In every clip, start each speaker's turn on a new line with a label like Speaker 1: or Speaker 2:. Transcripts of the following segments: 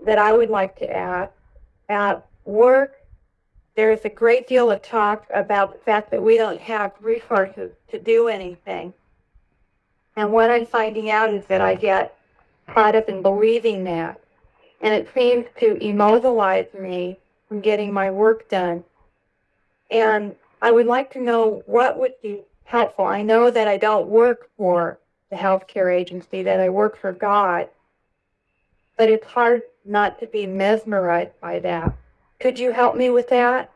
Speaker 1: that I would like to add. At work, there's a great deal of talk about the fact that we don't have resources to do anything. And what I'm finding out is that I get caught up in believing that. And it seems to immobilize me from getting my work done. And I would like to know what would be helpful. I know that I don't work for the healthcare agency, that I work for God, but it's hard not to be mesmerized by that. Could you help me with that?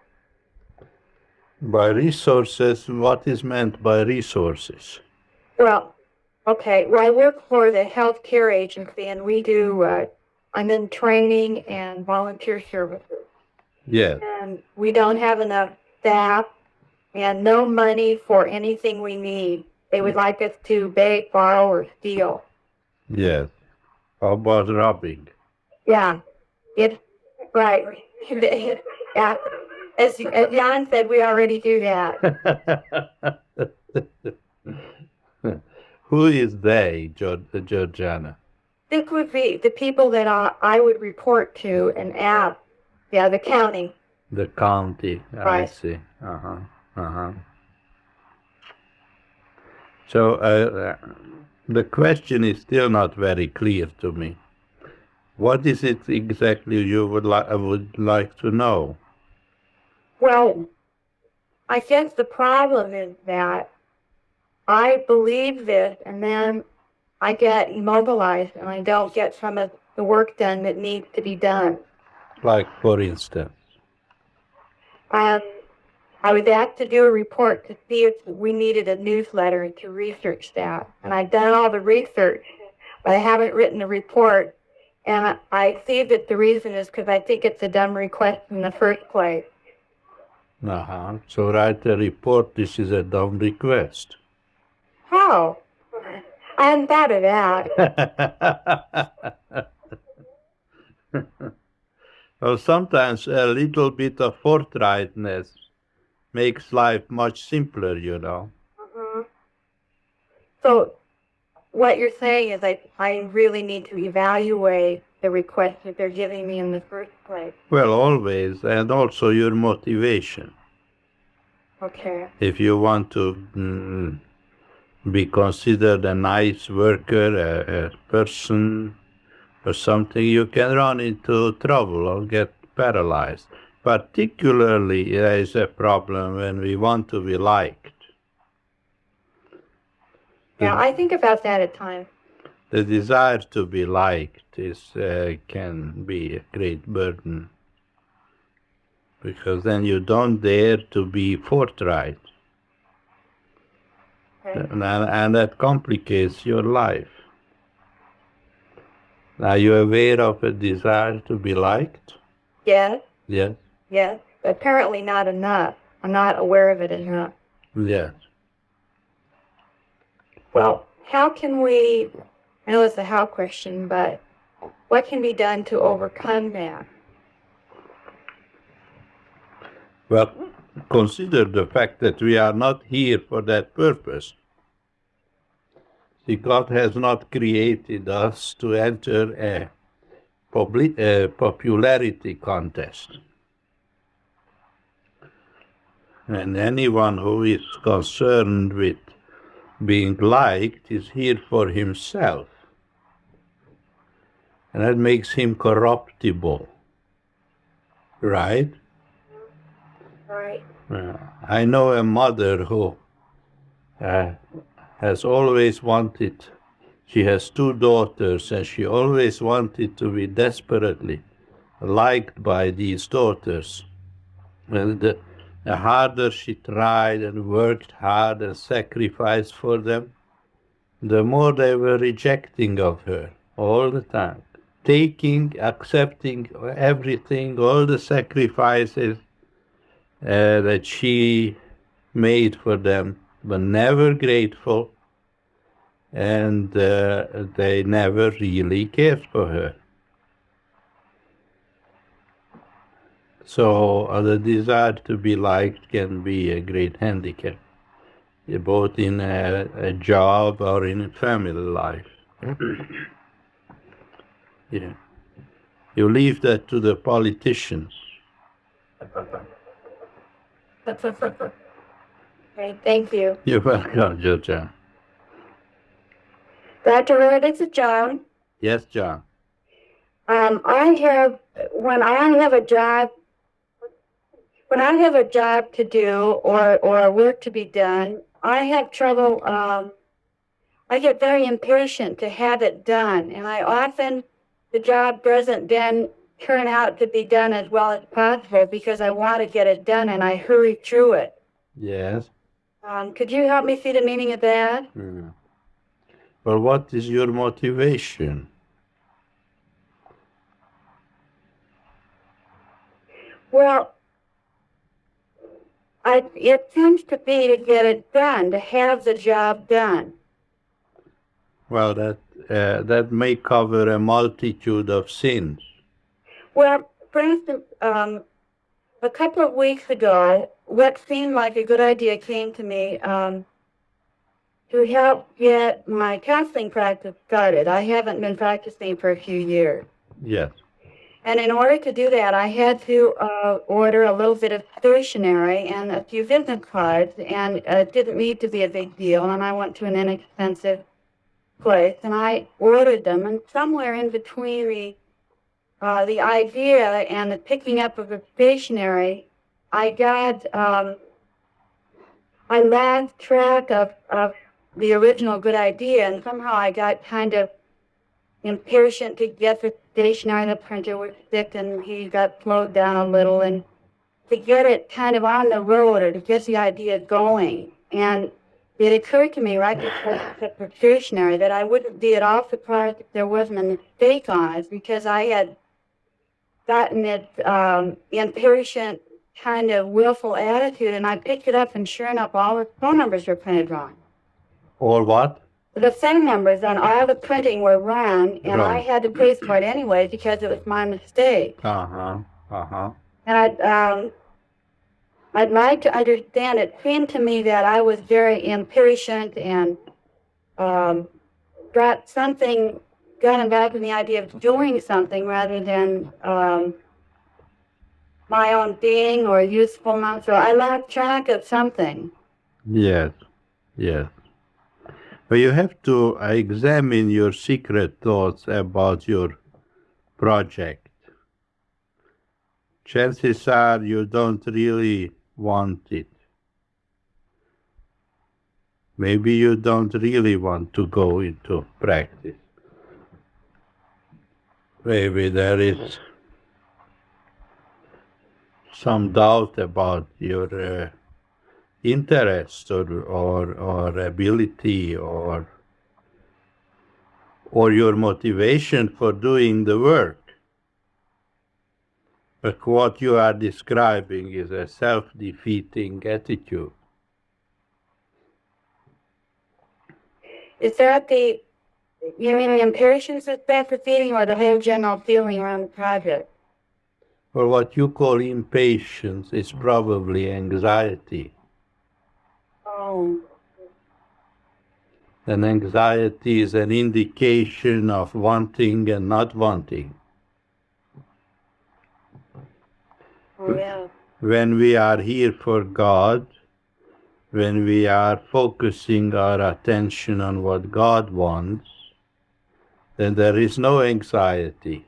Speaker 2: By resources, what is meant by resources?
Speaker 1: Well, okay. Well, I work for the healthcare agency, and we do, I'm in training and volunteer services.
Speaker 2: Yeah.
Speaker 1: And we don't have enough staff and no money for anything we need. They would like us to beg, borrow, or steal.
Speaker 2: Yes. How about robbing?
Speaker 1: Yeah, it's right. Yeah. As Jan said, we already do that.
Speaker 2: Who is they, Georgiana?
Speaker 1: This would be the people that I would report to and ask. Yeah, the county.
Speaker 2: The county, I
Speaker 1: Right.
Speaker 2: see. So the question is still not very clear to me. What is it exactly you would like to know?
Speaker 1: Well, I guess the problem is that I believe this, and then I get immobilized, and I don't get some of the work done that needs to be done.
Speaker 2: Like, for instance?
Speaker 1: I was asked to do a report to see if we needed a newsletter to research that. And I've done all the research, but I haven't written a report. And I see that the reason is because I think it's a dumb request in the first place.
Speaker 2: So write a report, this is a dumb request.
Speaker 1: How? I hadn't thought of that.
Speaker 2: Well, sometimes a little bit of forthrightness makes life much simpler, you know.
Speaker 1: Mm-hmm. So what you're saying is I really need to evaluate the request that they're giving me in the first place.
Speaker 2: Well, always, and also your motivation.
Speaker 1: Okay.
Speaker 2: If you want to be considered a nice worker, a person, or something, you can run into trouble or get paralyzed. Particularly, there is a problem when we want to be liked.
Speaker 1: Yeah, I think about that at times.
Speaker 2: The desire to be liked can be a great burden, because then you don't dare to be forthright. Okay. And that complicates your life. Are you aware of a desire to be liked?
Speaker 1: Yes.
Speaker 2: Yes.
Speaker 1: Yes, but apparently not enough. I'm not aware of it enough.
Speaker 2: Yes.
Speaker 1: Well, how can we, I know it's a how question, but what can be done to overcome that?
Speaker 2: Well, consider the fact that we are not here for that purpose. See, God has not created us to enter a popularity contest. And anyone who is concerned with being liked is here for himself. And that makes him corruptible. Right?
Speaker 1: Right.
Speaker 2: I know a mother who has always wanted, she has 2 daughters, and she always wanted to be desperately liked by these daughters. And the harder she tried and worked hard and sacrificed for them, the more they were rejecting of her all the time. Accepting everything, all the sacrifices that she made for them, but never grateful, and they never really cared for her. So the desire to be liked can be a great handicap, both in a job or in a family life. Yeah. You leave that to the politicians.
Speaker 1: Okay, thank you.
Speaker 2: You're welcome, Georgia.
Speaker 1: Dr. Hora, this is John.
Speaker 2: Yes, John.
Speaker 1: When I have a job to do or work to be done, I have trouble, I get very impatient to have it done. And the job doesn't then turn out to be done as well as possible because I want to get it done and I hurry through it.
Speaker 2: Yes.
Speaker 1: Could you help me see the meaning of that?
Speaker 2: Mm. Well, what is your motivation?
Speaker 1: Well, it seems to be to get it done, to have the job done.
Speaker 2: Well, that may cover a multitude of sins.
Speaker 1: Well, for instance, a couple of weeks ago, what seemed like a good idea came to me to help get my counseling practice started. I haven't been practicing for a few years.
Speaker 2: Yes.
Speaker 1: And in order to do that, I had to order a little bit of stationery and a few business cards, and it didn't need to be a big deal, and I went to an inexpensive place, and I ordered them, and somewhere in between the idea and the picking up of the stationery, I lost track of the original good idea, and somehow I got kind of impatient to get the stationery. The printer was thick, and he got slowed down a little, and to get it kind of on the road or to get the idea going. And it occurred to me right before I took the stationery that I wouldn't be at all surprised if there wasn't a mistake on it because I had gotten it impatient kind of willful attitude, and I picked it up, and sure enough, all the phone numbers were printed wrong.
Speaker 2: Or what?
Speaker 1: The phone numbers on all the printing were wrong, and I had to pay for it anyway because it was my mistake.
Speaker 2: Uh-huh. Uh-huh.
Speaker 1: And I'd like to understand, it seemed to me that I was very impatient and got back in the idea of doing something rather than my own being or usefulness. So I lost track of something.
Speaker 2: Yes. Yes. But you have to examine your secret thoughts about your project. Chances are you don't really want it. Maybe you don't really want to go into practice. Maybe there is some doubt about your interest or ability or your motivation for doing the work. But what you are describing is a self-defeating attitude.
Speaker 1: Is that you mean the impatience of self-defeating or the whole general feeling around the project?
Speaker 2: Well, what you call impatience is probably anxiety.
Speaker 1: Oh.
Speaker 2: And anxiety is an indication of wanting and not wanting.
Speaker 1: Oh, yeah.
Speaker 2: When we are here for God, when we are focusing our attention on what God wants, then there is no anxiety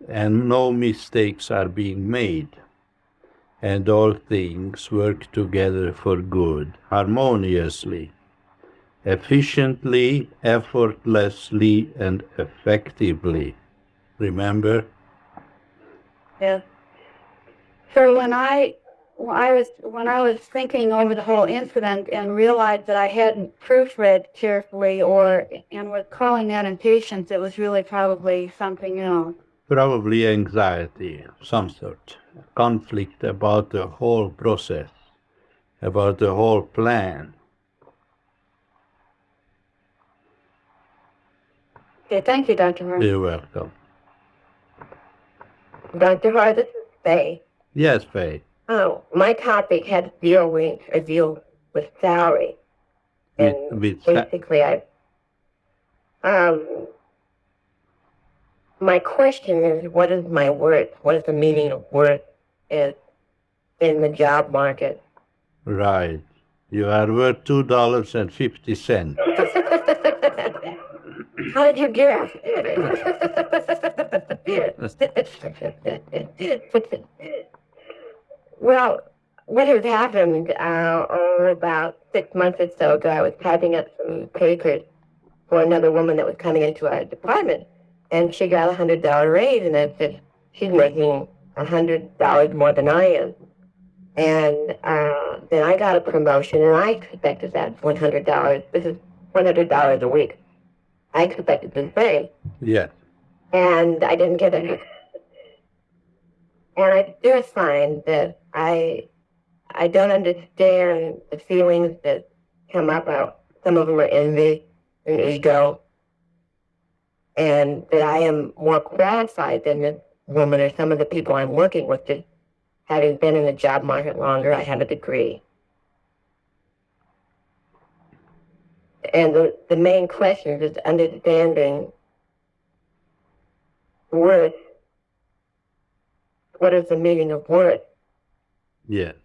Speaker 2: and no mistakes are being made. And all things work together for good, harmoniously, efficiently, effortlessly, and effectively. Remember?
Speaker 1: Yeah. So when I was thinking over the whole incident and realized that I hadn't proofread carefully and was calling that impatience, it was really probably something else.
Speaker 2: Probably anxiety of some sort, conflict about the whole process, about the whole plan.
Speaker 1: Okay, thank you, Dr. Hora.
Speaker 2: You're welcome.
Speaker 3: Dr. Hora, this is Faye.
Speaker 2: Yes, Faye.
Speaker 3: Oh, my topic had to deal with salary. And basically, my question is, what is my worth? What is the meaning of worth is in the job market?
Speaker 2: Right. You are worth $2.50.
Speaker 3: How did you guess? Well, what has happened about 6 months or so ago, I was typing up some papers for another woman that was coming into our department, and she got $100 raise, and I said, she's making $100 more than I am. And then I got a promotion, and I expected that $100. This is $100 a week. I expected the same,
Speaker 2: Yes.
Speaker 3: and I didn't get it. And I do find that I don't understand the feelings that come up. Some of them are envy and ego, and that I am more qualified than the woman or some of the people I'm working with. Just having been in the job market longer, I have a degree. And the main question is understanding worth. What is the meaning of worth?
Speaker 2: Yes.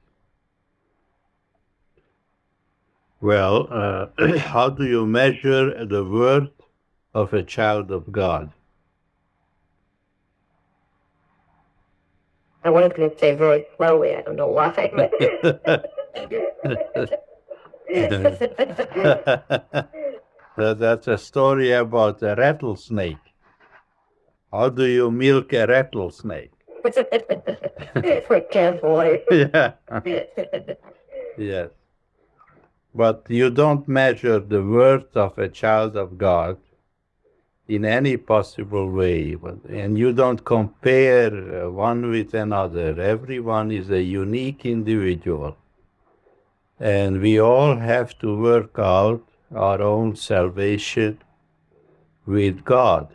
Speaker 2: Well, how do you measure the worth of a child of God?
Speaker 3: I wanted to say very slowly. I don't know why.
Speaker 2: That's a story about a rattlesnake. How do you milk a rattlesnake?
Speaker 3: For carefully.
Speaker 2: Yeah. Yes. But you don't measure the worth of a child of God in any possible way. And you don't compare one with another. Everyone is a unique individual. And we all have to work out our own salvation with God.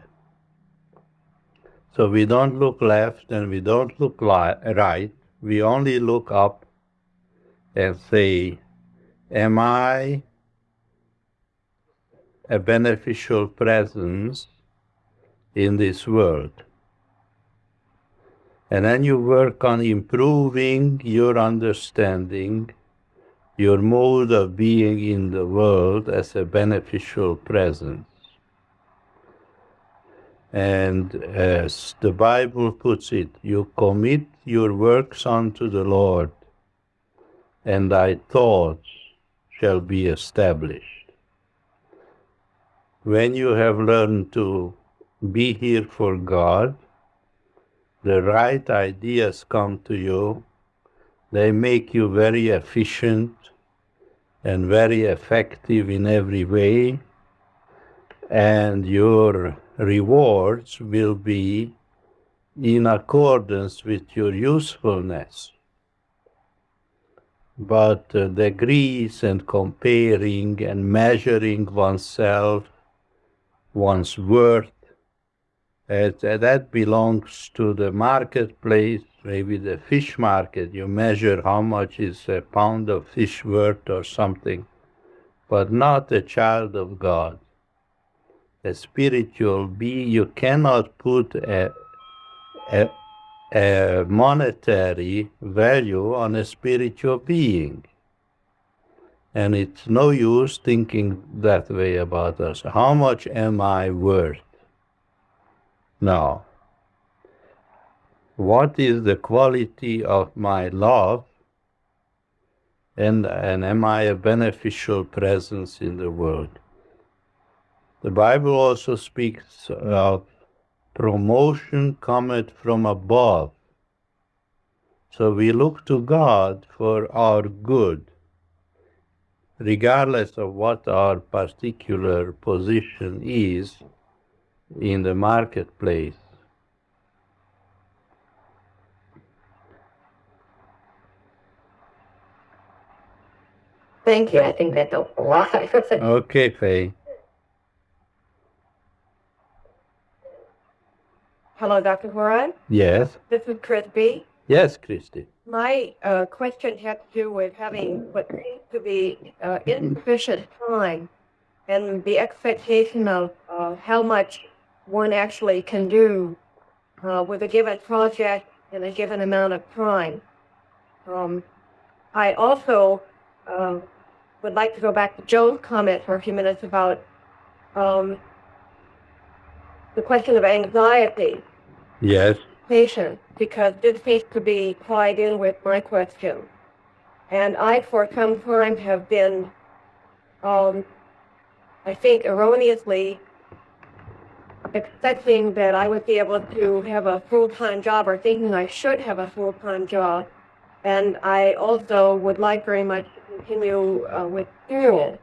Speaker 2: So we don't look left and we don't look right. We only look up and say, am I a beneficial presence in this world? And then you work on improving your understanding, your mode of being in the world as a beneficial presence. And as the Bible puts it, you commit your works unto the Lord, and thy thoughts shall be established. When you have learned to be here for God, the right ideas come to you. They make you very efficient and very effective in every way, and your rewards will be in accordance with your usefulness. But degrees and comparing and measuring oneself, one's worth, that belongs to the marketplace, maybe the fish market. You measure how much is a pound of fish worth or something, but not a child of God. A spiritual being, you cannot put a monetary value on a spiritual being. And it's no use thinking that way about us. How much am I worth? No. What is the quality of my love? And am I a beneficial presence in the world? The Bible also speaks of promotion cometh from above. So we look to God for our good, regardless of what our particular position is in the marketplace.
Speaker 3: Thank you. I think that's a lot.
Speaker 2: Okay, Faye.
Speaker 1: Hello, Dr. Hora.
Speaker 2: Yes.
Speaker 1: This is Chris B.
Speaker 2: Yes, Christy.
Speaker 1: My question had to do with having what seems to be insufficient time and the expectation of how much one actually can do with a given project and a given amount of time. I also would like to go back to Joe's comment for a few minutes about the question of anxiety.
Speaker 2: Yes.
Speaker 1: Patient, because this seems to be tied in with my question. And I, for some time, have been, I think, erroneously expecting that I would be able to have a full-time job, or thinking I should have a full-time job. And I also would like very much to continue with school.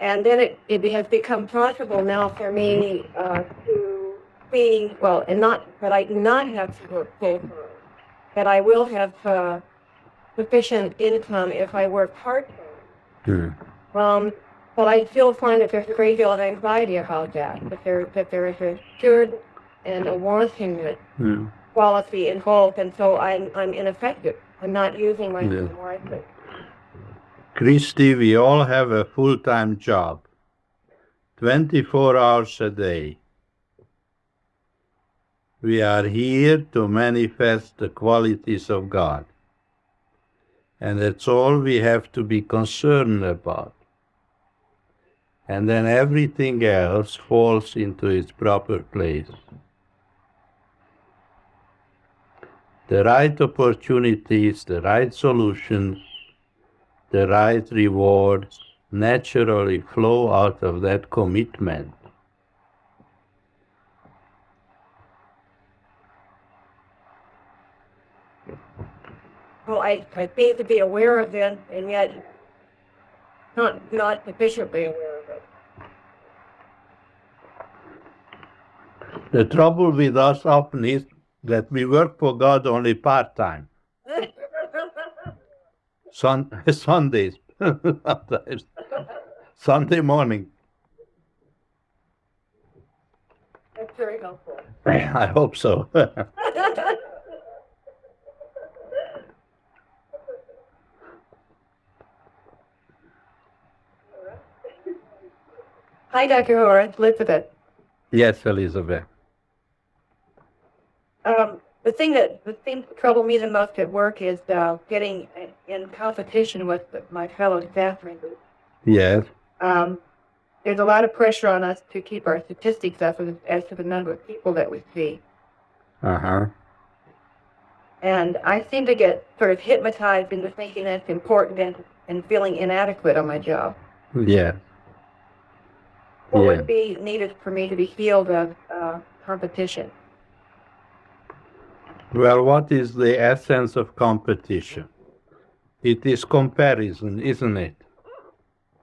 Speaker 1: And then it has become possible now for me to be, well, and not, but I do not have to work full-time. That I will have sufficient income if I work part-time. But I still find that there's a great deal of anxiety about that there is a should and a wanting quality involved, and so I'm ineffective. I'm not using my time wisely.
Speaker 2: Christy, we all have a full-time job, 24 hours a day. We are here to manifest the qualities of God. And that's all we have to be concerned about. And then everything else falls into its proper place. The right opportunities, the right solutions, the right rewards naturally flow out of that commitment.
Speaker 1: Well, I seem to be aware of it, and yet not sufficiently aware of it.
Speaker 2: The trouble with us often is that we work for God only part-time. Sundays, sometimes. Sunday morning.
Speaker 1: That's very helpful.
Speaker 2: I hope so.
Speaker 1: Hi, Dr. Hora, Elizabeth.
Speaker 2: Yes, Elizabeth.
Speaker 1: The thing that seems to trouble me the most at work is getting in competition with my fellow staff members.
Speaker 2: Yes.
Speaker 1: There's a lot of pressure on us to keep our statistics up as to the number of people that we see.
Speaker 2: Uh-huh.
Speaker 1: And I seem to get sort of hypnotized into thinking that's important and feeling inadequate on my job.
Speaker 2: Yes.
Speaker 1: What would be needed for me to be healed of competition?
Speaker 2: Well, what is the essence of competition? It is comparison, isn't it?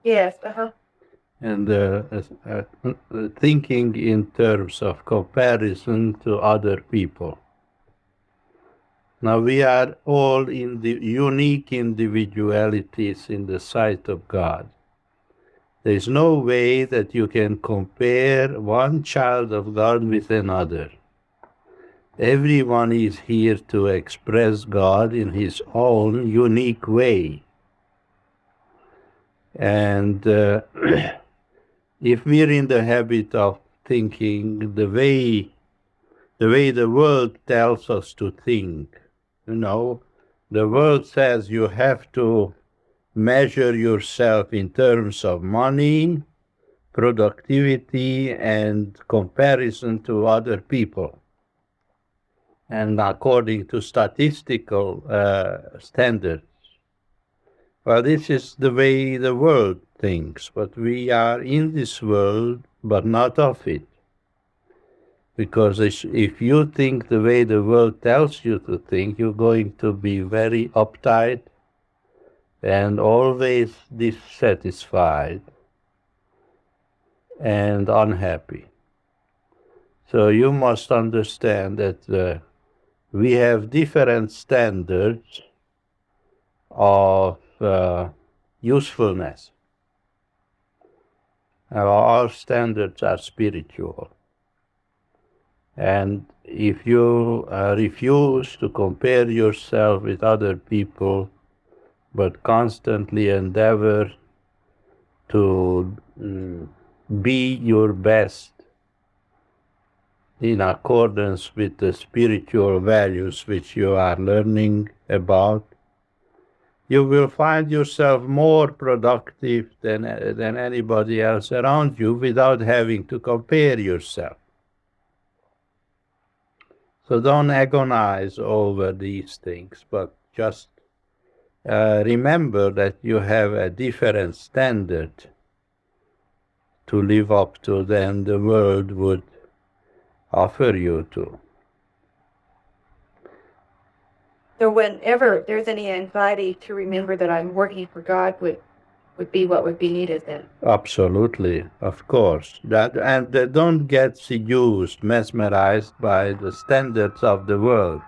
Speaker 1: Yes, uh-huh.
Speaker 2: And thinking in terms of comparison to other people. Now, we are all in the unique individualities in the sight of God. There is no way that you can compare one child of God with another. Everyone is here to express God in his own unique way. And if we're in the habit of thinking the way the world tells us to think, the world says you have to measure yourself in terms of money, productivity, and comparison to other people. And according to statistical standards. Well, this is the way the world thinks, but we are in this world, but not of it. Because if you think the way the world tells you to think, you're going to be very uptight and always dissatisfied and unhappy. So you must understand that we have different standards of usefulness. Our standards are spiritual. And if you refuse to compare yourself with other people, but constantly endeavor to be your best in accordance with the spiritual values which you are learning about, you will find yourself more productive than anybody else around you without having to compare yourself. So don't agonize over these things, but just remember that you have a different standard to live up to than the world would offer you to.
Speaker 1: So whenever there's any anxiety, to remember that I'm working for God would be what would be needed then.
Speaker 2: Absolutely, of course. And don't get seduced, mesmerized by the standards of the world.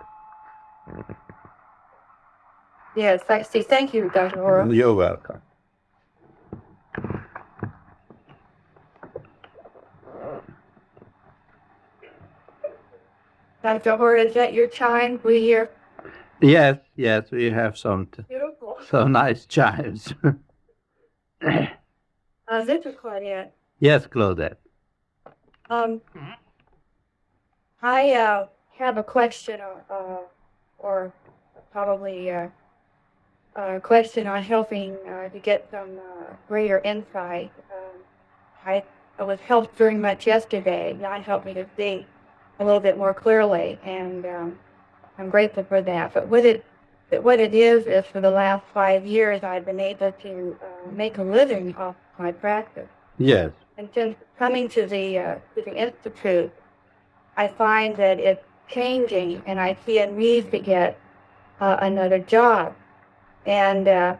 Speaker 1: Yes, I see. Thank you, Dr. Hora.
Speaker 2: You're welcome.
Speaker 1: Dr. Hora, is that your chime? We hear.
Speaker 2: Yes, we have some
Speaker 1: Beautiful.
Speaker 2: nice chimes.
Speaker 1: This is Claudette.
Speaker 2: Yes, Claudette.
Speaker 1: I have a question, or probably a question on helping to get some greater insight. I was helped very much yesterday. God helped me to see a little bit more clearly, and I'm grateful for that. But what it is for the last 5 years, I've been able to make a living off my practice.
Speaker 2: Yes.
Speaker 1: And since coming to the Institute, I find that it's changing, and I see a need to get another job. And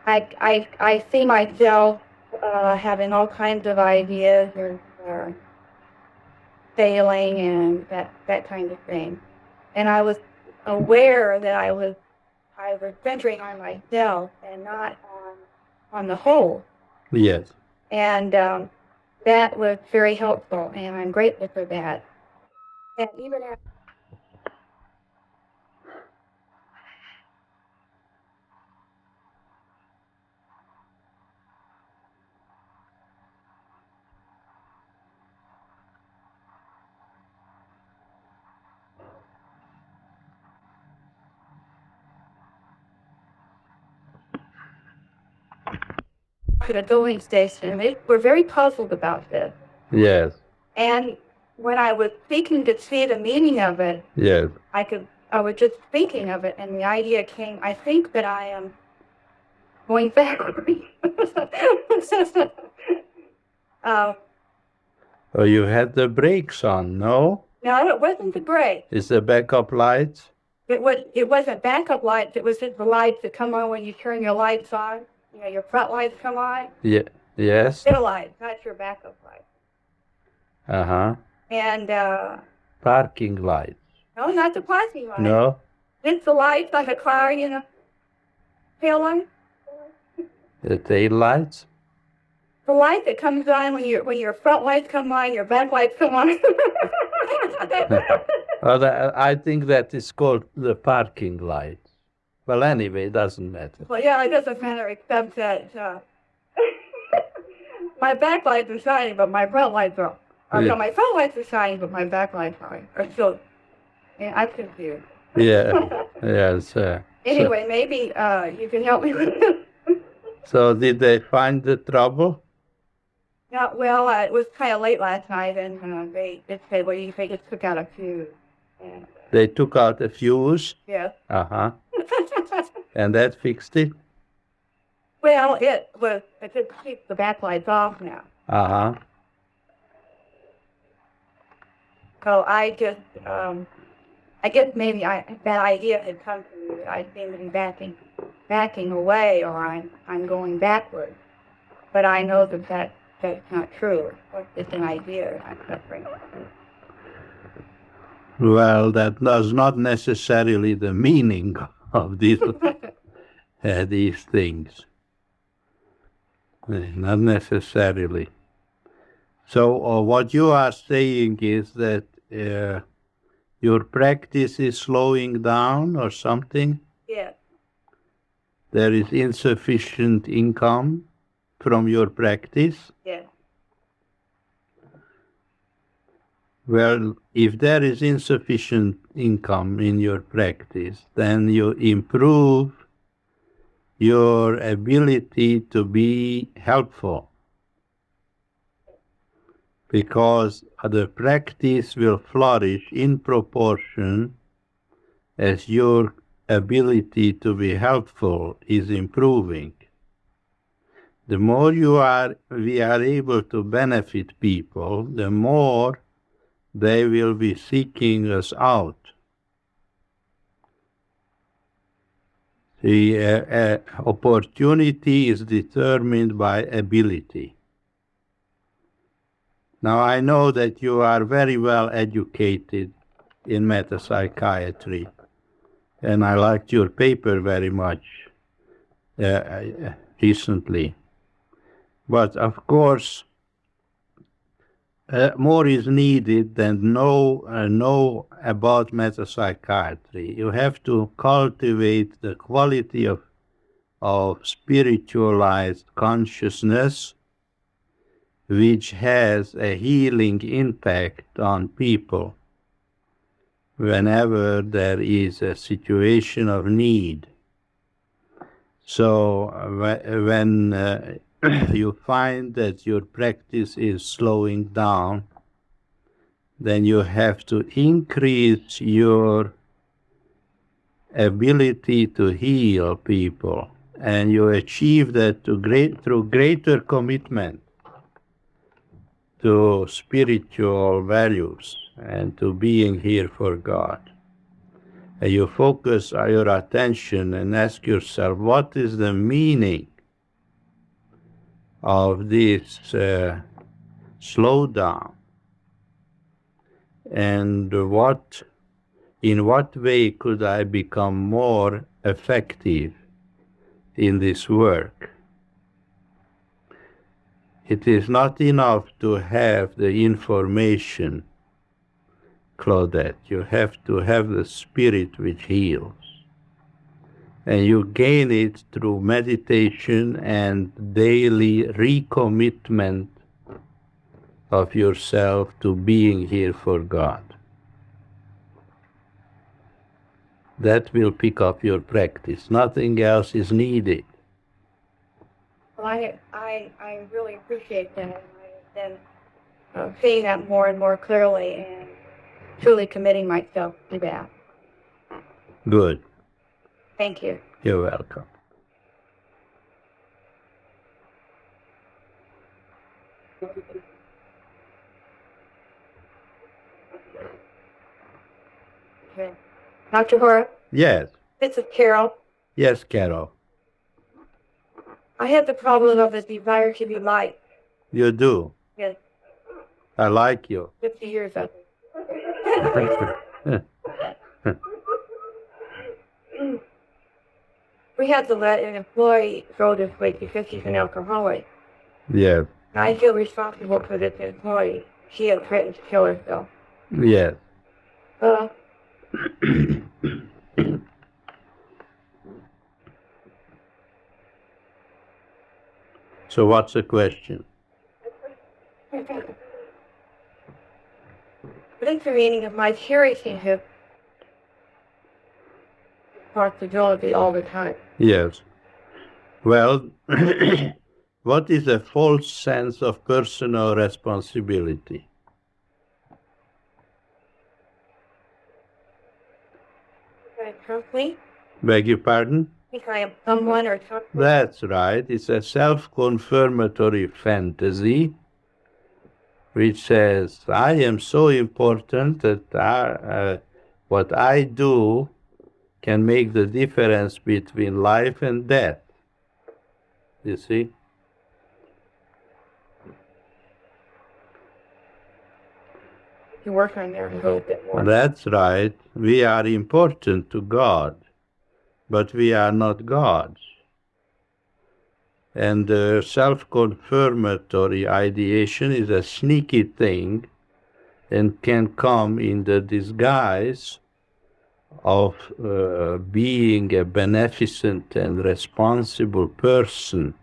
Speaker 1: I see myself having all kinds of ideas or failing and that kind of thing. And I was aware that I was centering on myself and not on the whole.
Speaker 2: Yes.
Speaker 1: And that was very helpful, and I'm grateful for that. And even after to the filling station, they were very puzzled about this.
Speaker 2: Yes.
Speaker 1: And when I was seeking to see the meaning of it,
Speaker 2: Yes.
Speaker 1: I was just thinking of it, and the idea came, I think that I am going backward.
Speaker 2: Oh, you had the brakes on, no?
Speaker 1: No, it wasn't the brake.
Speaker 2: Is the backup lights?
Speaker 1: It wasn't backup lights. It was just the lights that come on when you turn your lights on. You know, your front lights come on.
Speaker 2: Yeah. Yes.
Speaker 1: Middle lights, not your backup lights.
Speaker 2: Uh-huh.
Speaker 1: And
Speaker 2: Parking lights.
Speaker 1: no, not the parking lights.
Speaker 2: No?
Speaker 1: It's the lights like a car, you know, tail light.
Speaker 2: The tail lights?
Speaker 1: The light that comes on when your front lights come on, your back lights come on.
Speaker 2: Well, I think that is called the parking lights. Well, anyway, it doesn't matter.
Speaker 1: Well, yeah, it doesn't matter except that my back lights are shining, but my front lights are. No, my front lights are shining, but my back lights are still. Yeah, I'm confused.
Speaker 2: Yeah. Yes.
Speaker 1: Anyway, maybe you can help me with this.
Speaker 2: So did they find the trouble?
Speaker 1: Yeah, well, it was kind of late last night, and they said, well, they just took out a fuse. And,
Speaker 2: They took out a fuse?
Speaker 1: yeah.
Speaker 2: Uh-huh. And that fixed it?
Speaker 1: Well, it just keeps the backlights off now.
Speaker 2: Uh-huh.
Speaker 1: So I just, I guess maybe that idea had come to me that I seem to be backing away, or I'm going backward. But I know that that's not true. It's an idea I'm suffering.
Speaker 2: Well, that is not necessarily the meaning of these things. Not necessarily. So what you are saying is that your practice is slowing down or something?
Speaker 1: Yes.
Speaker 2: There is insufficient income from your practice?
Speaker 1: Yes.
Speaker 2: Well, if there is insufficient income in your practice, then you improve your ability to be helpful, because the practice will flourish in proportion as your ability to be helpful is improving. The more we are able to benefit people, the more they will be seeking us out. The opportunity is determined by ability. Now, I know that you are very well educated in metapsychiatry, and I liked your paper very much recently. But of course, more is needed than know about metapsychiatry. You have to cultivate the quality of spiritualized consciousness, which has a healing impact on people whenever there is a situation of need. So when you find that your practice is slowing down, then you have to increase your ability to heal people, and you achieve that through greater commitment to spiritual values and to being here for God. And you focus your attention and ask yourself, what is the meaning of this slowdown? And in what way could I become more effective in this work? It is not enough to have the information, Claudette. You have to have the spirit which heals. And you gain it through meditation and daily recommitment of yourself to being here for God. That will pick up your practice. Nothing else is needed.
Speaker 1: Well, I really appreciate that. I've been seeing that more and more clearly and truly committing myself to that.
Speaker 2: Good.
Speaker 1: Thank you.
Speaker 2: You're welcome.
Speaker 1: Okay. Dr. Hora,
Speaker 2: Yes.
Speaker 1: this is Carol.
Speaker 2: Yes, Carol.
Speaker 1: I have the problem of the desire to be liked.
Speaker 2: You do.
Speaker 1: Yes,
Speaker 2: I like you.
Speaker 1: 50 years of We had to let an employee go this week because she's an alcoholic.
Speaker 2: Yes.
Speaker 1: And I feel responsible for this employee. She has threatened to kill herself.
Speaker 2: Yes. So what's the question?
Speaker 1: What is the meaning of my cherishing his responsibility all the time?
Speaker 2: Yes. Well, what is a false sense of personal responsibility?
Speaker 1: I trust me?
Speaker 2: Beg your pardon?
Speaker 1: Think I am someone or something?
Speaker 2: That's right. It's a self-confirmatory fantasy which says, I am so important that what I do can make the difference between life and death. You see?
Speaker 1: You work on there a little bit more.
Speaker 2: That's right. We are important to God, but we are not gods. And the self-confirmatory ideation is a sneaky thing and can come in the disguise of being a beneficent and responsible person.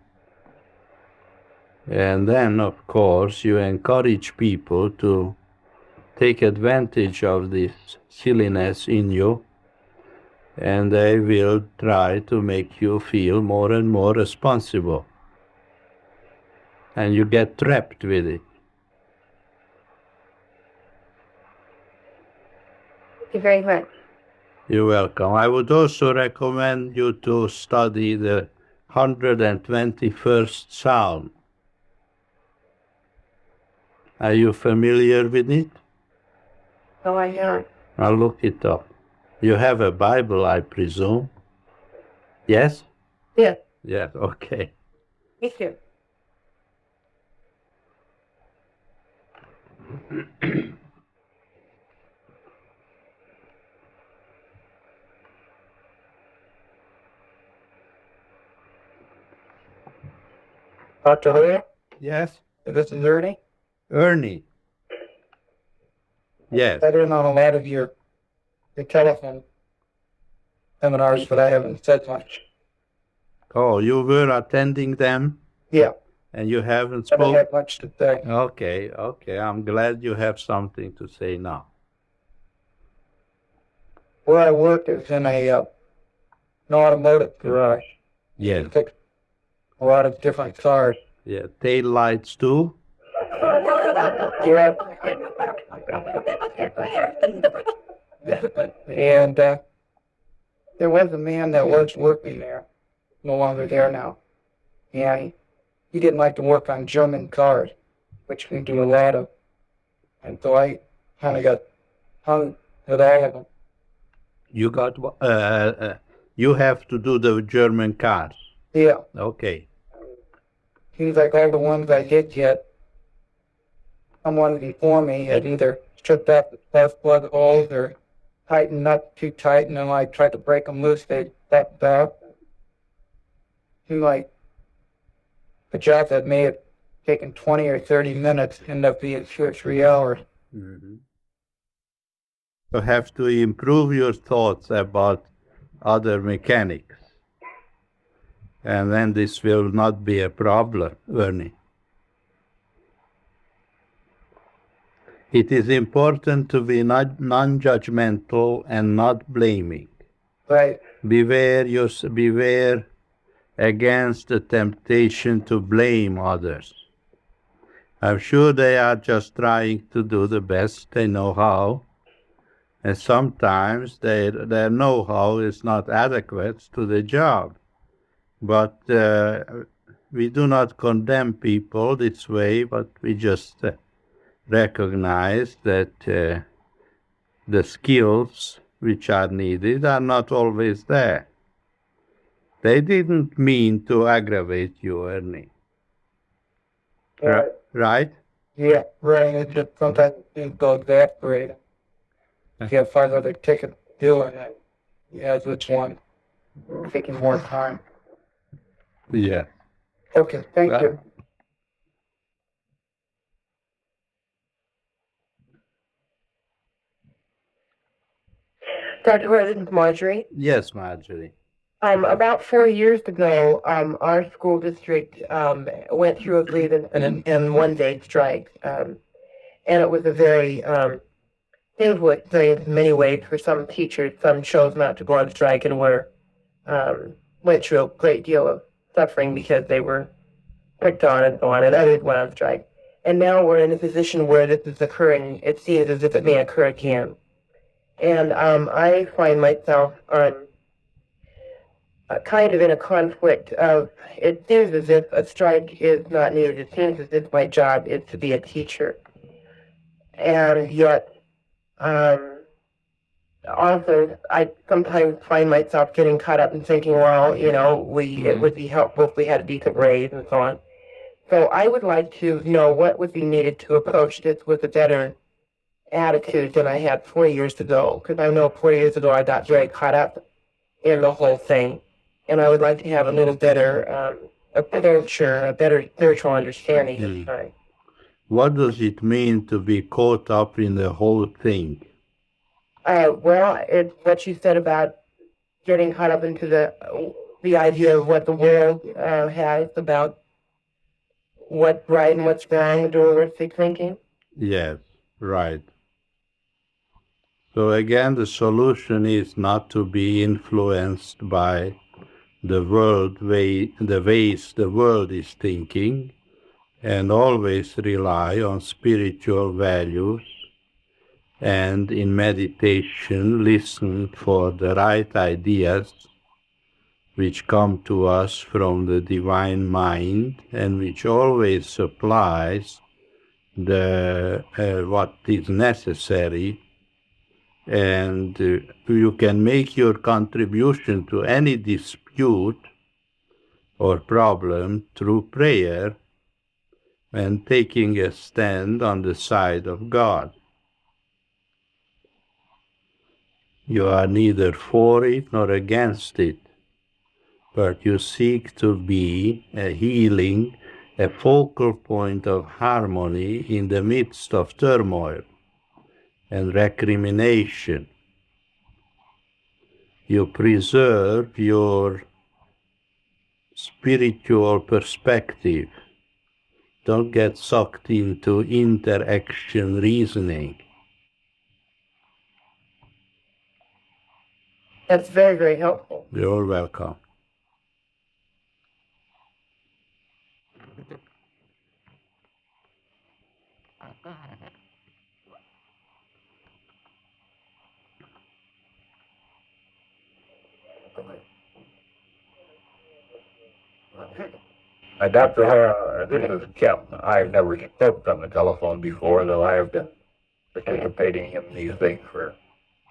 Speaker 2: And then, of course, you encourage people to take advantage of this silliness in you, and they will try to make you feel more and more responsible. And you get trapped with it.
Speaker 3: Thank you very much.
Speaker 2: You're welcome. I would also recommend you to study the 121st Psalm. Are you familiar with it?
Speaker 3: Oh, I am.
Speaker 2: I'll look it up. You have a Bible, I presume? Yes?
Speaker 3: Yeah.
Speaker 2: Yes, okay.
Speaker 3: Me too.
Speaker 4: Dr. Hora,
Speaker 2: Yes?
Speaker 4: this is Ernie.
Speaker 2: Ernie. Yes.
Speaker 4: I've been on a lot of your telephone seminars, but I haven't said much.
Speaker 2: Oh, you were attending them
Speaker 4: Yeah,
Speaker 2: and you haven't
Speaker 4: I haven't
Speaker 2: spoken?
Speaker 4: had much to say.
Speaker 2: Okay. I'm glad you have something to say now.
Speaker 4: Where I work is in an automotive garage.
Speaker 2: Yes.
Speaker 4: We fix a lot of different cars.
Speaker 2: Yeah. Tail lights too?
Speaker 4: Yeah. And there was a man that was working there, no longer there now. And he didn't like to work on German cars, which we do a lot of. And so I kind of got hung to that.
Speaker 2: You got, you have to do the German cars.
Speaker 4: Yeah,
Speaker 2: Okay.
Speaker 4: seems like all the ones I did get, someone before me had either stripped out the spark plug holes or tightened nuts too tight, and then I tried to break them loose, they stepped back. Seemed like a job that may have taken 20 or 30 minutes ended up being 2 or 3 hours.
Speaker 2: Mm-hmm. You have to improve your thoughts about other mechanics. And then this will not be a problem, Ernie. It is important to be non-judgmental and not blaming.
Speaker 4: Right.
Speaker 2: Beware against the temptation to blame others. I'm sure they are just trying to do the best they know how, and sometimes their know-how is not adequate to the job. But we do not condemn people this way, but we just recognize that the skills which are needed are not always there. They didn't mean to aggravate you, Ernie. Right?
Speaker 4: Yeah, right. It's just sometimes things go exasperating. You can't find other ticket to do it. Yeah, which one? Taking more time.
Speaker 2: Yeah.
Speaker 4: Okay, thank you.
Speaker 3: Dr. Hora, this is Marjorie.
Speaker 2: Yes, Marjorie.
Speaker 3: About 4 years ago, our school district went through a grievance and one-day strike, and it was a very painful experience in many ways for some teachers. Some chose not to go on strike and went through a great deal of suffering because they were picked on and so on, and others went on strike. And now we're in a position where this is occurring. It seems as if it may occur again. And I find myself kind of in a conflict of, it seems as if a strike is not needed. It seems as if my job is to be a teacher. And yet, also, I sometimes find myself getting caught up in thinking, well, it would be helpful if we had a decent raise and so on. So I would like to know what would be needed to approach this with a better attitude than I had 4 years ago. Because I know 4 years ago I got very caught up in the whole thing. And I would like to have a little better, a better spiritual understanding this time.
Speaker 2: What does it mean to be caught up in the whole thing?
Speaker 3: Well, it's what you said about getting caught up into the idea of what the world has about what's right and what's wrong, dualistic thinking.
Speaker 2: Yes, right. So again, the solution is not to be influenced by the ways the world is thinking, and always rely on spiritual values, and in meditation listen for the right ideas which come to us from the divine mind and which always supplies the what is necessary, and you can make your contribution to any dispute or problem through prayer and taking a stand on the side of God. You are neither for it nor against it, but you seek to be a healing, a focal point of harmony in the midst of turmoil and recrimination. You preserve your spiritual perspective. Don't get sucked into interaction reasoning.
Speaker 4: That's very, very helpful.
Speaker 2: You're welcome.
Speaker 5: Dr. Hora, this is Kim. I've never spoken on the telephone before, though I have been participating in these things for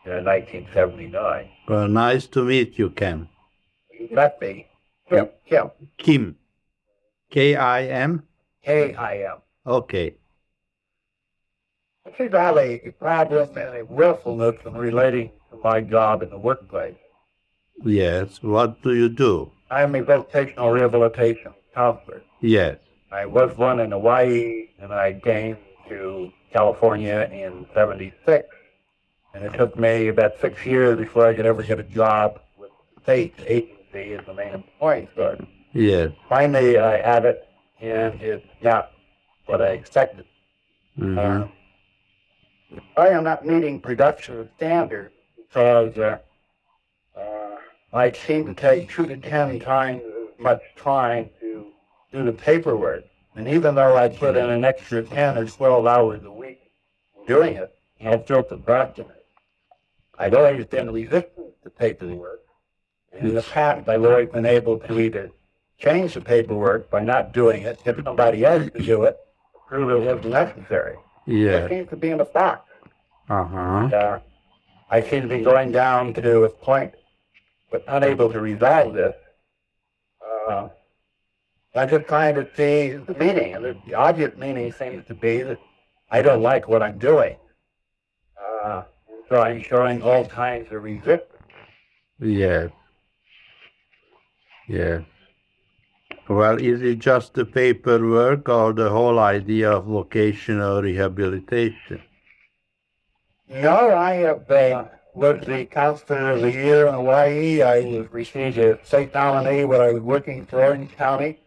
Speaker 5: 1979.
Speaker 2: Well, nice to meet you, Ken.
Speaker 5: That's me. Kim. Kim.
Speaker 2: Kim. K-I-M?
Speaker 5: K-I-M.
Speaker 2: Okay.
Speaker 5: I think I have a problem and a willfulness in relating to my job in the workplace.
Speaker 2: Yes. What do you do?
Speaker 5: I'm a vocational rehabilitation counselor.
Speaker 2: Yes.
Speaker 5: I was one in Hawaii, and I came to California in '76. And it took me about 6 years before I could ever get a job with the state agency as the main employee started.
Speaker 2: Yes.
Speaker 5: Finally, I had it, and it's not what I expected.
Speaker 2: Mm-hmm.
Speaker 5: I am not meeting production standards because I seem to take 2 to 10 times as much time to do the paperwork. And even though I put in an extra 10 or 12 hours a week doing it, I still procrastinate. I've always been resistant to paperwork. And in the past, I've always been able to either change the paperwork by not doing it, get somebody else to do it, prove it wasn't necessary.
Speaker 2: Yes.
Speaker 5: It seems to be in the box.
Speaker 2: Uh-huh.
Speaker 5: I seem to be going down to a point, but unable to resolve this. I'm just trying to see the meaning, and the obvious meaning seems to be that I don't like what I'm doing. So I'm showing all kinds of resistance.
Speaker 2: Yes. Yes. Well, is it just the paperwork or the whole idea of vocational rehabilitation?
Speaker 5: No, I have was the counselor of the year in Hawaii. I was received a state nominee when I was working for Orange County.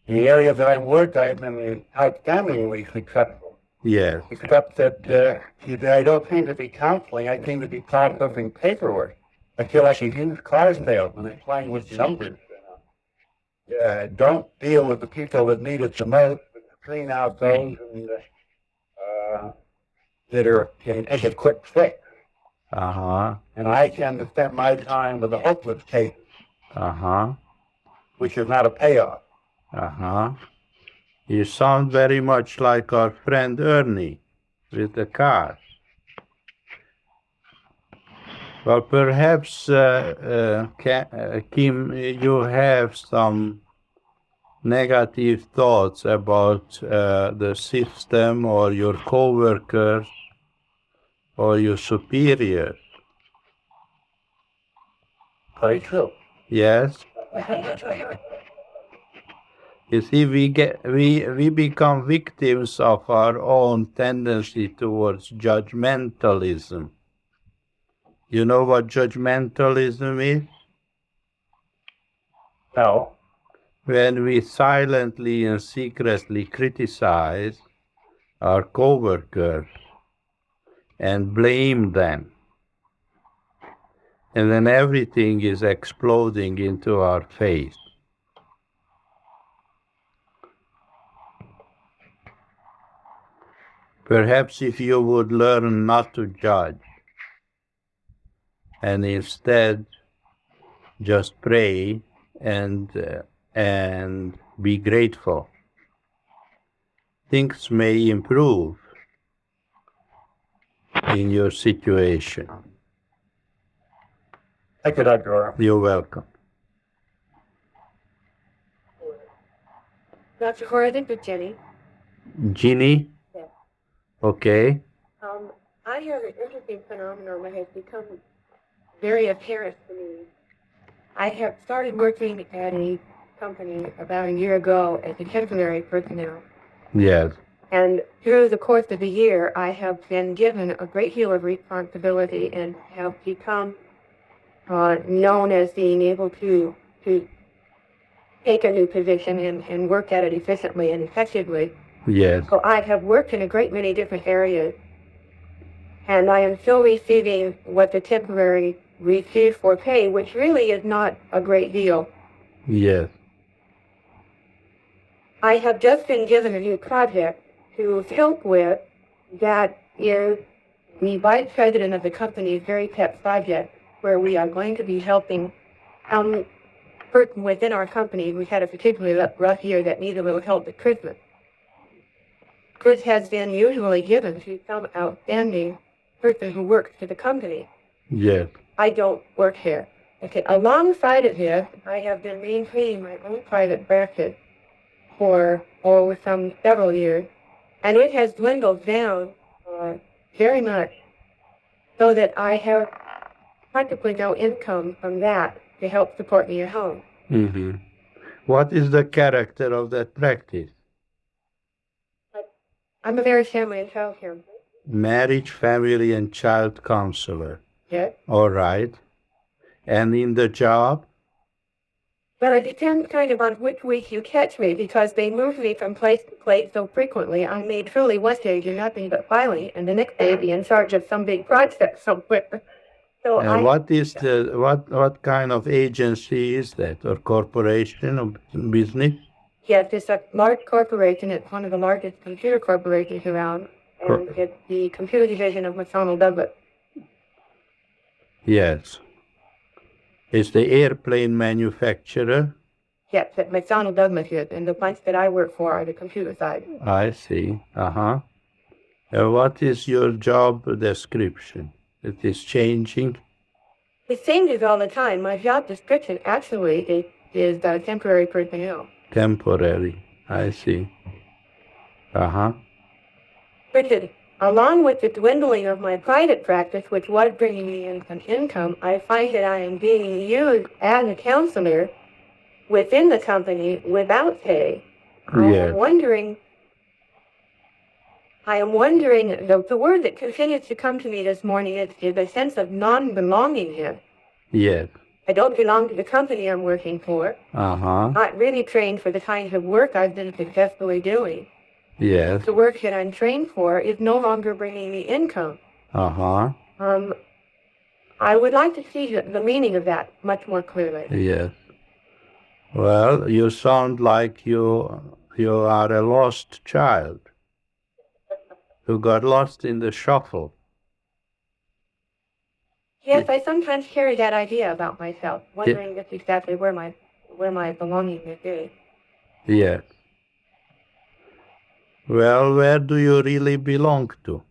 Speaker 5: In the area that I worked, I've been outstandingly successful.
Speaker 2: Yes.
Speaker 5: Except that I don't seem to be counseling. I seem to be processing paperwork. I feel like a used car salesman and playing with numbers. Don't deal with the people that need it the most, but clean out those that are can take a quick fix.
Speaker 2: Uh-huh.
Speaker 5: And I tend to spend my time with the hopeless cases,
Speaker 2: Uh-huh.
Speaker 5: which is not a payoff.
Speaker 2: Uh-huh. You sound very much like our friend Ernie with the car. Well, perhaps, Kim, you have some negative thoughts about the system or your co-workers or your superiors.
Speaker 5: Very true.
Speaker 2: Yes? You see, we become victims of our own tendency towards judgmentalism. You know what judgmentalism is?
Speaker 5: No.
Speaker 2: When we silently and secretly criticize our coworkers and blame them and then everything is exploding into our face. Perhaps if you would learn not to judge and instead just pray and be grateful, things may improve in your situation.
Speaker 5: Thank you, Dr. Hora.
Speaker 2: You're welcome.
Speaker 3: Dr. Hora, this is Jenny.
Speaker 2: Ginny?
Speaker 3: Yeah.
Speaker 2: Okay.
Speaker 3: I have an interesting phenomenon that has become very apparent to me. I have started working at a company about a year ago as a temporary personnel.
Speaker 2: Yes.
Speaker 3: And through the course of the year, I have been given a great deal of responsibility and have become known as being able to take a new position and work at it efficiently and effectively.
Speaker 2: Yes.
Speaker 3: So I have worked in a great many different areas, and I am still receiving what the temporary receive for pay, which really is not a great deal.
Speaker 2: Yes.
Speaker 3: I have just been given a new project to help with that is the vice president of the company's very pet project, where we are going to be helping person within our company who had a particularly rough year that needed a little help at Christmas. Chris has been usually given to some outstanding person who works for the company.
Speaker 2: Yes.
Speaker 3: I don't work here. Okay, alongside of this, I have been maintaining my own private practice for some several years, and it has dwindled down very much, so that I have practically no income from that to help support me at home.
Speaker 2: Mm-hmm. What is the character of that practice?
Speaker 3: I'm a marriage, family, and child counselor.
Speaker 2: Marriage, family, and child counselor.
Speaker 3: Yes.
Speaker 2: All right. And in the job?
Speaker 3: Well, it depends kind of on which week you catch me, because they move me from place to place so frequently. I may truly one day do nothing but filing, and the next day be in charge of some big project somewhere. So
Speaker 2: And what kind of agency is that, or corporation or business?
Speaker 3: Yes, it's a large corporation. It's one of the largest computer corporations around, and it's the computer division of McDonnell Douglas.
Speaker 2: Yes. It's the airplane manufacturer?
Speaker 3: Yes, at McDonnell Douglas is, and the ones that I work for are the computer side.
Speaker 2: I see. Uh-huh. What is your job description? It is changing?
Speaker 3: It changes all the time. My job description actually is temporary personnel.
Speaker 2: Temporary. I see. Uh-huh.
Speaker 3: Richard, along with the dwindling of my private practice, which was bringing me in some income, I find that I am being used as a counselor within the company without pay.
Speaker 2: Yes.
Speaker 3: I am wondering, the word that continues to come to me this morning is a sense of non-belonging here.
Speaker 2: Yes.
Speaker 3: I don't belong to the company I'm working for.
Speaker 2: Uh-huh.
Speaker 3: Not really trained for the kinds of work I've been successfully doing.
Speaker 2: Yes.
Speaker 3: The work that I'm trained for is no longer bringing me income.
Speaker 2: Uh-huh.
Speaker 3: I would like to see the meaning of that much more clearly.
Speaker 2: Yes. Well, you sound like you are a lost child who got lost in the shuffle.
Speaker 3: Yes, I sometimes carry that idea about myself, wondering just exactly where my belonging is.
Speaker 2: Yes. Well, where do you really belong to?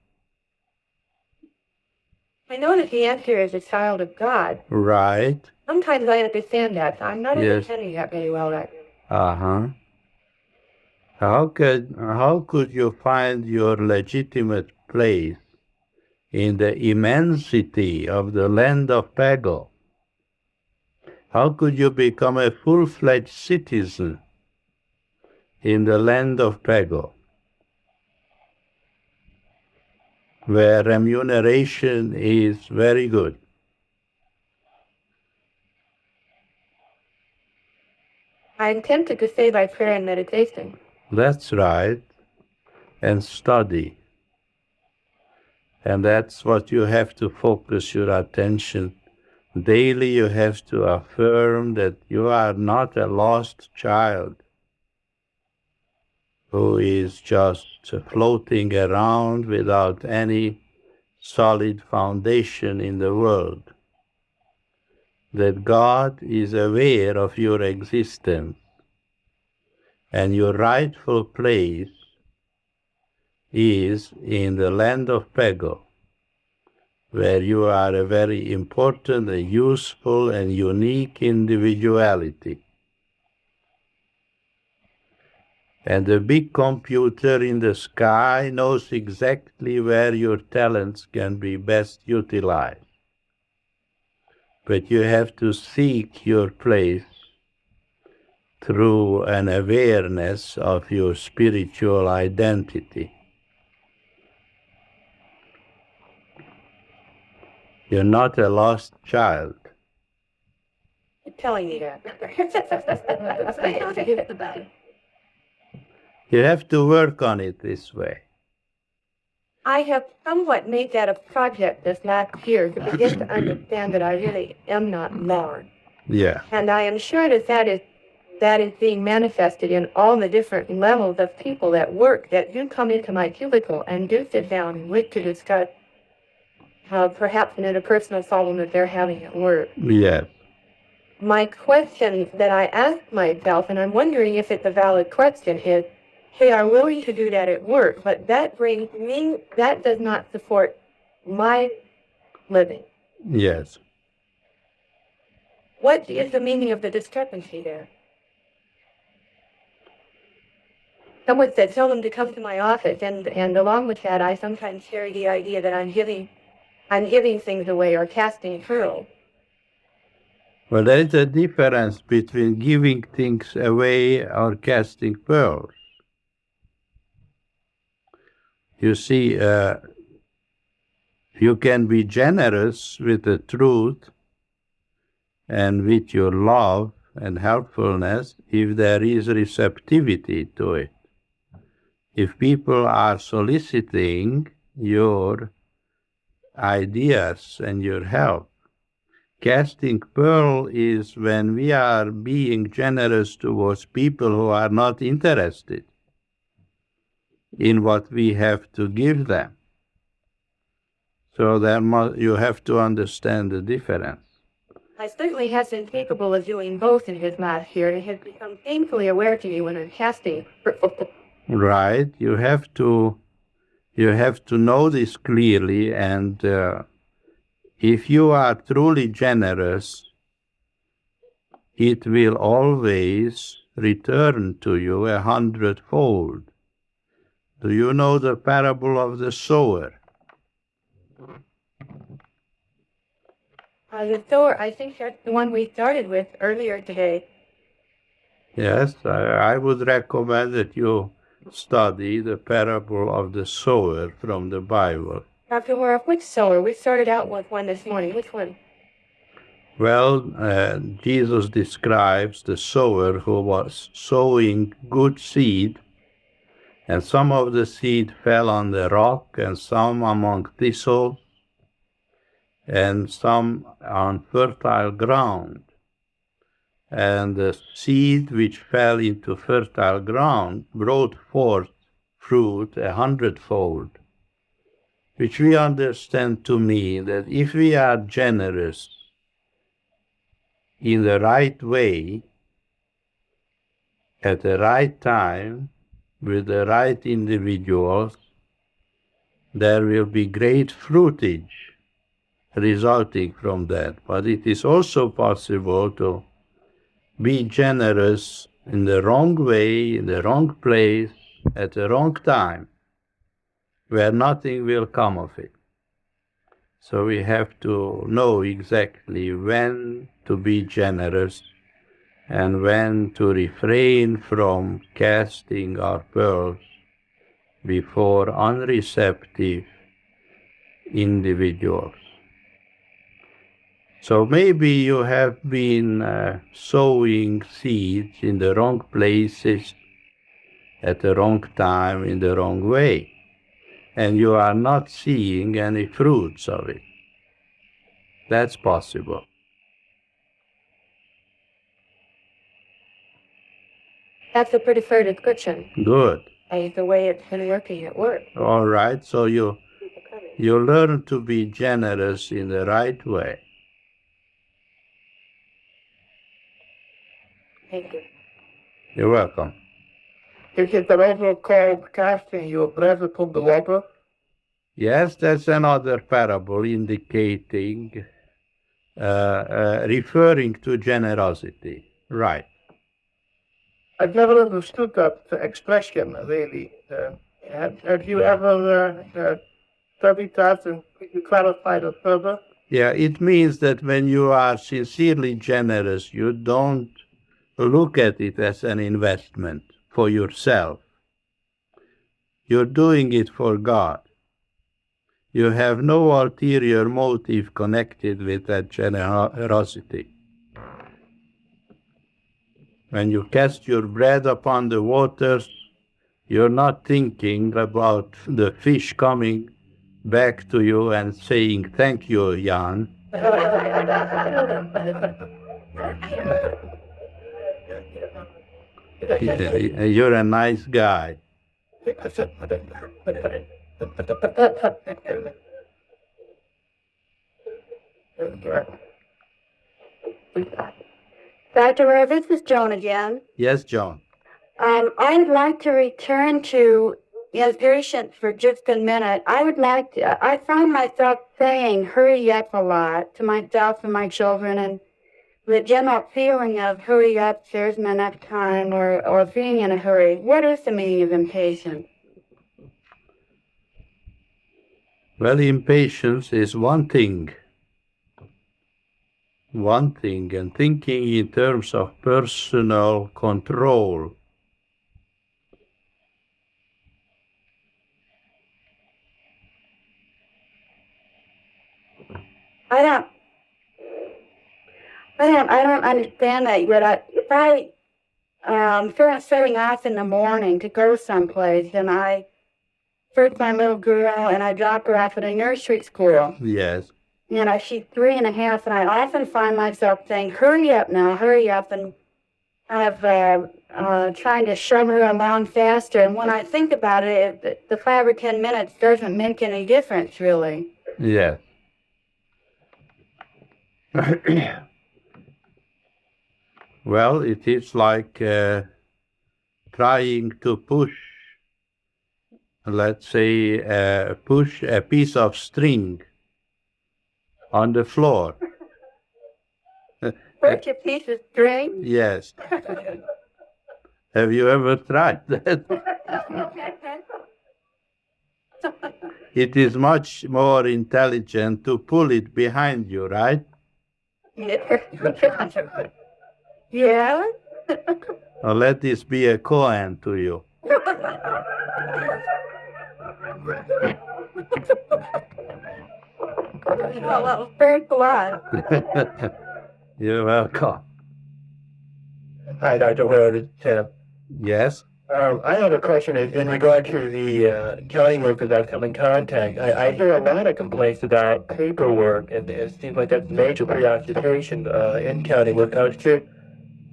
Speaker 3: I know that the answer is a child of God.
Speaker 2: Right.
Speaker 3: Sometimes I understand that. I'm not
Speaker 2: Yes.
Speaker 3: understanding that very well right now.
Speaker 2: Uh-huh. How could you find your legitimate place in the immensity of the land of Pego? How could you become a full-fledged citizen in the land of Pego, where remuneration is very good?
Speaker 3: I'm tempted to say by prayer and meditation.
Speaker 2: That's right. And study. And that's what you have to focus your attention Daily you have to affirm that you are not a lost child who is just floating around without any solid foundation in the world. That God is aware of your existence, and your rightful place is in the land of Pego, where you are a very important and useful and unique individuality. And the big computer in the sky knows exactly where your talents can be best utilized. But you have to seek your place through an awareness of your spiritual identity. You're not a lost child.
Speaker 1: You're telling me that.
Speaker 2: You have to work on it this way.
Speaker 1: I have somewhat made that a project this last year to begin to understand that I really am not lost.
Speaker 2: Yeah.
Speaker 1: And I am sure that is being manifested in all the different levels of people at work that do come into my cubicle and do sit down and wait to discuss perhaps an interpersonal problem that they're having at work.
Speaker 2: Yes.
Speaker 1: My question that I ask myself, and I'm wondering if it's a valid question, is they are willing to do that at work, but that does not support my living.
Speaker 2: Yes.
Speaker 1: What is the meaning of the discrepancy there? Someone said, tell them to come to my office, and along with that, I sometimes carry the idea that I'm giving things away or casting pearls.
Speaker 2: Well, there is a difference between giving things away or casting pearls. You see, you can be generous with the truth and with your love and helpfulness if there is receptivity to it. If people are soliciting your ideas and your help. Casting pearl is when we are being generous towards people who are not interested in what we have to give them. So you have to understand the difference.
Speaker 1: I certainly have been capable of doing both in his last year. It has become painfully aware to me when I'm casting.
Speaker 2: Right. You have to know this clearly, and if you are truly generous, it will always return to you 100-fold. Do you know the parable of the sower?
Speaker 1: The sower, I think that's the one we started with earlier today.
Speaker 2: Yes, I would recommend that you study the parable of the sower from the Bible.
Speaker 1: Dr. Hora, which sower? We started out with one this morning. Which one?
Speaker 2: Well, Jesus describes the sower who was sowing good seed, and some of the seed fell on the rock, and some among thistles, and some on fertile ground. And the seed which fell into fertile ground brought forth fruit 100-fold, which we understand to mean that if we are generous in the right way, at the right time, with the right individuals, there will be great fruitage resulting from that. But it is also possible to be generous in the wrong way, in the wrong place, at the wrong time, where nothing will come of it. So we have to know exactly when to be generous and when to refrain from casting our pearls before unreceptive individuals. So maybe you have been sowing seeds in the wrong places, at the wrong time, in the wrong way, and you are not seeing any fruits of it. That's possible.
Speaker 1: That's a pretty fair description
Speaker 2: Good.
Speaker 1: of the way it's been working at work.
Speaker 2: All right. So you learn to be generous in the right way.
Speaker 1: Thank you.
Speaker 2: You're welcome.
Speaker 5: Is it the level called casting your blessed from the level?
Speaker 2: Yes, that's another parable indicating, referring to generosity. Right.
Speaker 5: I've never understood that expression, really. Have you ever studied that and could you clarify it further?
Speaker 2: Yeah, it means that when you are sincerely generous, you don't look at it as an investment for yourself. You're doing it for God. You have no ulterior motive connected with that generosity. When you cast your bread upon the waters, you're not thinking about the fish coming back to you and saying, "Thank you, Jan." You're a nice guy.
Speaker 1: Dr. Ware, this is Joan again.
Speaker 2: Yes, John.
Speaker 1: I'd like to return to impatience for just a minute. I find myself saying hurry up a lot to myself and my children, and the general feeling of hurry up, there's my enough time, or being in a hurry. What is the meaning of impatience?
Speaker 2: Well, impatience is one thing, and thinking in terms of personal control.
Speaker 1: I don't understand that. But if I start setting off in the morning to go someplace, and I first my little girl, and I drop her off at a nursery school.
Speaker 2: Yes.
Speaker 1: And she's 3.5, and I often find myself saying, hurry up now, hurry up, and I've trying to shove her along faster. And when I think about it, the 5 or 10 minutes doesn't make any difference, really.
Speaker 2: Yes. Well, it is like trying to push, let's say, push a piece of string on the floor.
Speaker 1: Push a piece of string?
Speaker 2: Yes. Have you ever tried that? It is much more intelligent to pull it behind you, right?
Speaker 1: Yeah?
Speaker 2: Or let this be a koan to you.
Speaker 1: Well, thanks a lot.
Speaker 2: You're welcome.
Speaker 5: Hi, Dr. Hora.
Speaker 2: Yes?
Speaker 5: I have a question in regard to the county workers that come in contact. I hear a lot of complaints about paperwork, and it seems like that's a major preoccupation in county work.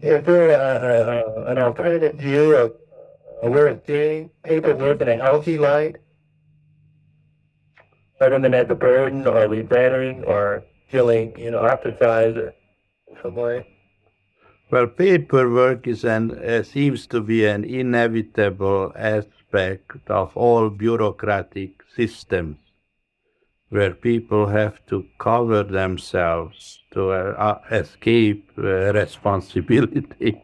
Speaker 5: Is there an alternative view of where seeing paperwork in a healthy light, rather than as a burden or resentment or feeling, ostracized or some way?
Speaker 2: Well, paperwork seems to be an inevitable aspect of all bureaucratic systems, where people have to cover themselves to escape responsibility.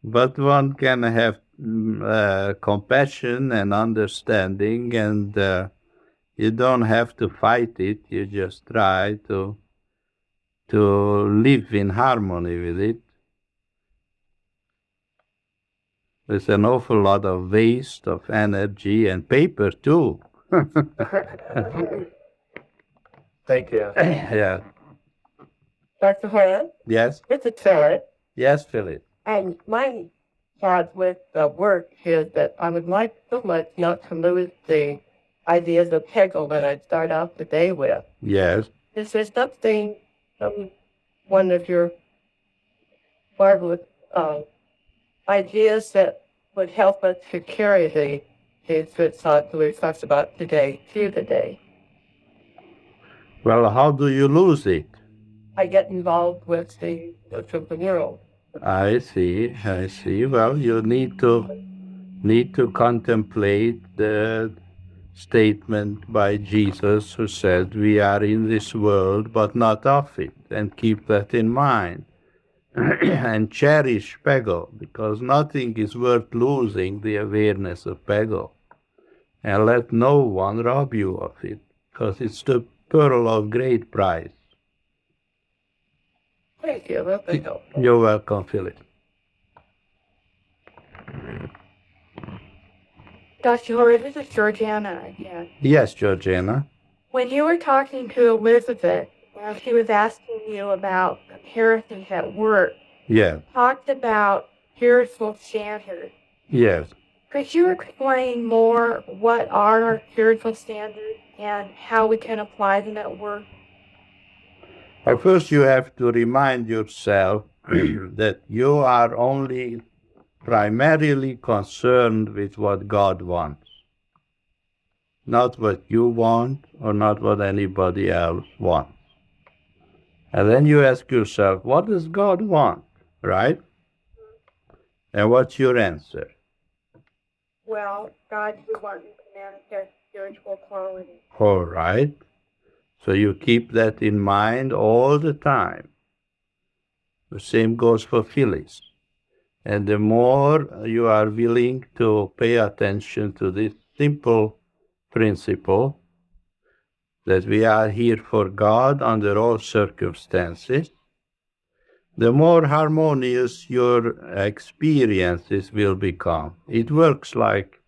Speaker 2: But one can have compassion and understanding, and you don't have to fight it. You just try to live in harmony with it. There's an awful lot of waste of energy and paper too.
Speaker 5: Thank you.
Speaker 2: Yeah.
Speaker 3: Dr. Hora,
Speaker 2: Yes.
Speaker 3: this is Philip.
Speaker 2: Yes, Philip.
Speaker 3: And my thought with work is that I would like so much not to lose the ideas of Hegel that I start off the day with.
Speaker 2: Yes.
Speaker 3: Is there something one of your marvelous ideas that would help us to carry the good thoughts that we've talked about today through the day.
Speaker 2: Well, how do you lose it?
Speaker 3: I get involved with the world.
Speaker 2: I see, I see. Well, you need to contemplate the statement by Jesus who said, "We are in this world, but not of it," and keep that in mind. And cherish Pego, because nothing is worth losing the awareness of Pego. And let no one rob you of it, because it's the pearl of great price.
Speaker 3: Thank you. That's very helpful.
Speaker 2: You're welcome, Philip.
Speaker 1: Dr. Hora, this is Georgiana again.
Speaker 2: Yes, Georgiana.
Speaker 1: When you were talking to Elizabeth, she was asking you about comparisons at work,
Speaker 2: Yes,
Speaker 1: talked about spiritual standards.
Speaker 2: yes.
Speaker 1: Could you explain more what are our spiritual standards and how we can apply them at work?
Speaker 2: At first, you have to remind yourself that you are only primarily concerned with what God wants, not what you want or not what anybody else wants. And then you ask yourself, what does God want, right? And what's your answer?
Speaker 1: Well, God, we want you to manifest spiritual qualities.
Speaker 2: All right. So you keep that in mind all the time. The same goes for Phyllis. And the more you are willing to pay attention to this simple principle that we are here for God under all circumstances, the more harmonious your experiences will become. It works like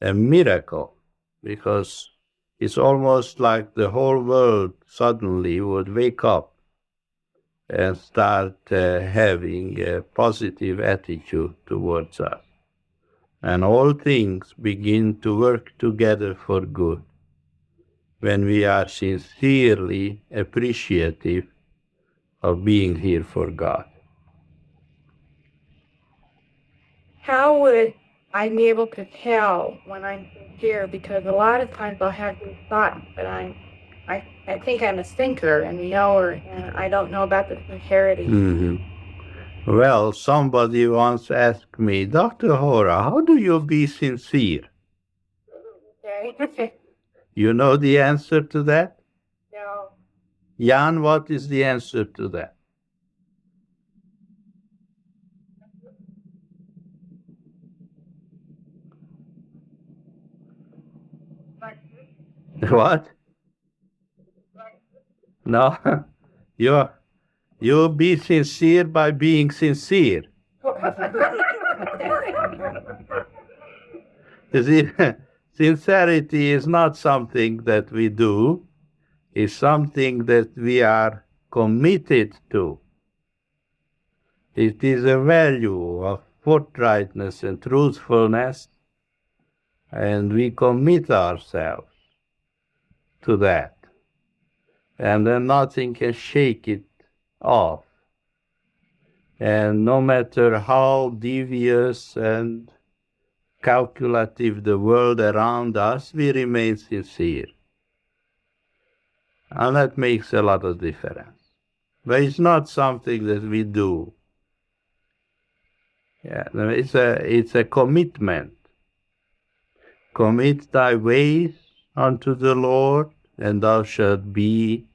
Speaker 2: a miracle, because it's almost like the whole world suddenly would wake up and start having a positive attitude towards us. And all things begin to work together for good when we are sincerely appreciative of being here for God.
Speaker 1: How would I be able to tell when I'm sincere? Because a lot of times I'll have these thoughts, but I think I'm a thinker and a knower, and I don't know about the sincerity.
Speaker 2: Mm-hmm. Well, somebody once asked me, Dr. Hora, how do you be sincere?
Speaker 1: Okay.
Speaker 2: You know the answer to that?
Speaker 1: No.
Speaker 2: Jan, what is the answer to that? What? No, you be sincere by being sincere. You see, sincerity is not something that we do, it's something that we are committed to. It is a value of forthrightness and truthfulness, and we commit ourselves to that. And then nothing can shake it off. And no matter how devious and calculative the world around us, we remain sincere. And that makes a lot of difference. But it's not something that we do. Yeah, it's a commitment. Commit thy ways unto the Lord, and thou shalt be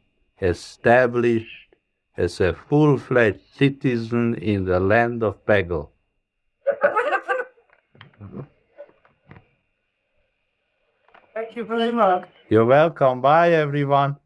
Speaker 2: established as a full-fledged citizen in the land of Pegel.
Speaker 3: Thank you very much.
Speaker 2: You're welcome. Bye, everyone.